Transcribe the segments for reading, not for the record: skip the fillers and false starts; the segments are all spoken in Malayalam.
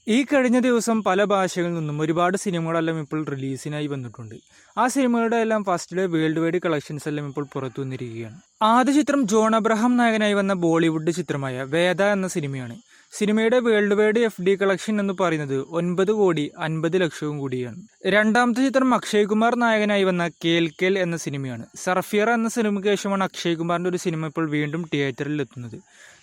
ഈ കഴിഞ്ഞ ദിവസം പല ഭാഷകളിൽ നിന്നും ഒരുപാട് സിനിമകളെല്ലാം ഇപ്പോൾ റിലീസിനായി വന്നിട്ടുണ്ട്. ആ സിനിമകളുടെ എല്ലാം first day world wide collections എല്ലാം ഇപ്പോൾ പുറത്തു വന്നിരിക്കുകയാണ്. ആദ്യ ചിത്രം ജോൺ അബ്രഹാം നായകനായി വന്ന ബോളിവുഡ് ചിത്രമായ വേദ എന്ന സിനിമയാണ്. സിനിമയുടെ വേൾഡ് വൈഡ് FD കളക്ഷൻ എന്ന് പറയുന്നത് 9,50,00,000 കൂടിയാണ്. രണ്ടാമത്തെ ചിത്രം അക്ഷയ് കുമാർ നായകനായി വന്ന കേൽ എന്ന സിനിമയാണ്. സർഫിയർ എന്ന സിനിമയ്ക്ക് ശേഷമാണ് അക്ഷയ് കുമാറിന്റെ ഒരു സിനിമ ഇപ്പോൾ വീണ്ടും തിയേറ്ററിൽ എത്തുന്നത്.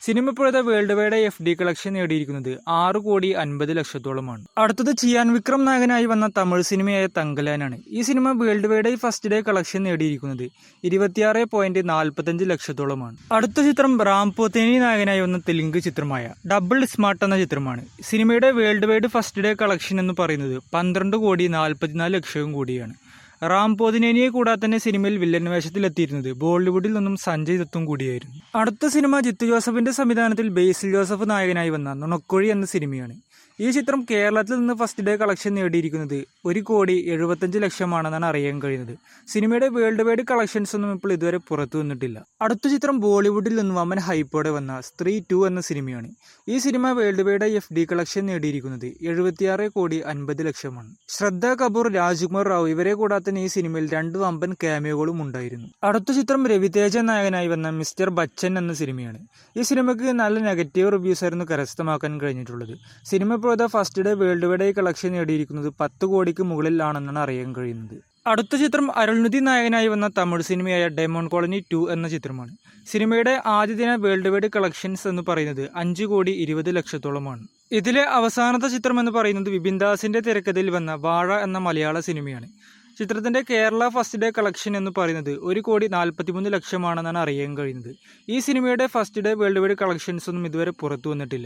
സിനിമ ഇപ്പോഴത്തെ വേൾഡ് വൈഡ് FD കളക്ഷൻ നേടിയിരിക്കുന്നത് 6,50,00,000-ഓളമാണ്. അടുത്തത് ചിയാൻ വിക്രം നായകനായി വന്ന തമിഴ് സിനിമയായ തങ്കലാനാണ്. ഈ സിനിമ world wide first day collection നേടിയിരിക്കുന്നത് 26,45,00,000-ഓളമാണ്. അടുത്ത ചിത്രം റാം പോത്തേനി നായകനായി വന്ന തെലുങ്ക് ചിത്രമായ ഡബിൾ സ്മാർട്ട് എന്ന ചിത്രമാണ്. സിനിമയുടെ world wide first day collection എന്ന് പറയുന്നത് 12,44,00,000 കൂടിയാണ്. റാം പോതിനേനിയെ കൂടാതെ തന്നെ സിനിമയിൽ വില്ലൻ വേഷത്തിലെത്തിയിരുന്നത് ബോളിവുഡിൽ നിന്നും സഞ്ജയ് ദത്തും കൂടിയായിരുന്നു. അടുത്ത സിനിമ ജിത്തു ജോസഫിന്റെ സംവിധാനത്തിൽ ബേസിൽ ജോസഫ് നായകനായി വന്ന നുണക്കുഴി എന്ന സിനിമയാണ്. ഈ ചിത്രം കേരളത്തിൽ നിന്ന് ഫസ്റ്റ് ഡേ കളക്ഷൻ നേടിയിരിക്കുന്നത് 1,75,00,000 അറിയാൻ കഴിയുന്നത്. സിനിമയുടെ വേൾഡ് വൈഡ് കളക്ഷൻസ് ഒന്നും ഇപ്പോൾ ഇതുവരെ പുറത്തു വന്നിട്ടില്ല. അടുത്ത ചിത്രം ബോളിവുഡിൽ നിന്നും വമ്പൻ ഹൈപ്പോടെ വന്ന സ്ത്രീ 2 എന്ന സിനിമയാണ്. ഈ സിനിമ വേൾഡ് വൈഡ് FD കളക്ഷൻ നേടിയിരിക്കുന്നത് 76,50,00,000. ശ്രദ്ധ കപൂർ, രാജ്കുമാർ റാവു ഇവരെ കൂടാതെ തന്നെ ഈ സിനിമയിൽ 2 വമ്പൻ ക്യാമിയോകളും ഉണ്ടായിരുന്നു. അടുത്ത ചിത്രം രവിതേജ നായകനായി വന്ന മിസ്റ്റർ ബച്ചൻ എന്ന സിനിമയാണ്. ഈ സിനിമയ്ക്ക് നല്ല നെഗറ്റീവ് റിവ്യൂസ് ആയിരുന്നു കരസ്ഥമാക്കാൻ കഴിഞ്ഞിട്ടുള്ളത്. സിനിമ ഇപ്പോഴത്തെ first day world wide collection നേടിയിരിക്കുന്നത് 10 കോടിക്ക് മുകളിലാണെന്നാണ് അറിയാൻ കഴിയുന്നത്. അടുത്ത ചിത്രം അരുൾനിധി നായകനായി വന്ന തമിഴ് സിനിമയായ ഡയമണ്ട് കോളനി 2 എന്ന ചിത്രമാണ്. സിനിമയുടെ ആദ്യ ദിന വേൾഡ് വൈഡ് കളക്ഷൻസ് എന്ന് പറയുന്നത് 5,20,00,000-ഓളമാണ്. ഇതിലെ അവസാനത്തെ ചിത്രം എന്ന് പറയുന്നത് വിപിൻ ദാസിന്റെ തിരക്കഥയിൽ വന്ന വാഴ എന്ന മലയാള സിനിമയാണ്. ചിത്രത്തിന്റെ കേരള ഫസ്റ്റ് ഡേ കളക്ഷൻ എന്ന് പറയുന്നത് 1,43,00,000 അറിയാൻ കഴിയുന്നത്. ഈ സിനിമയുടെ first day world wide collections ഒന്നും ഇതുവരെ പുറത്തു വന്നിട്ടില്ല.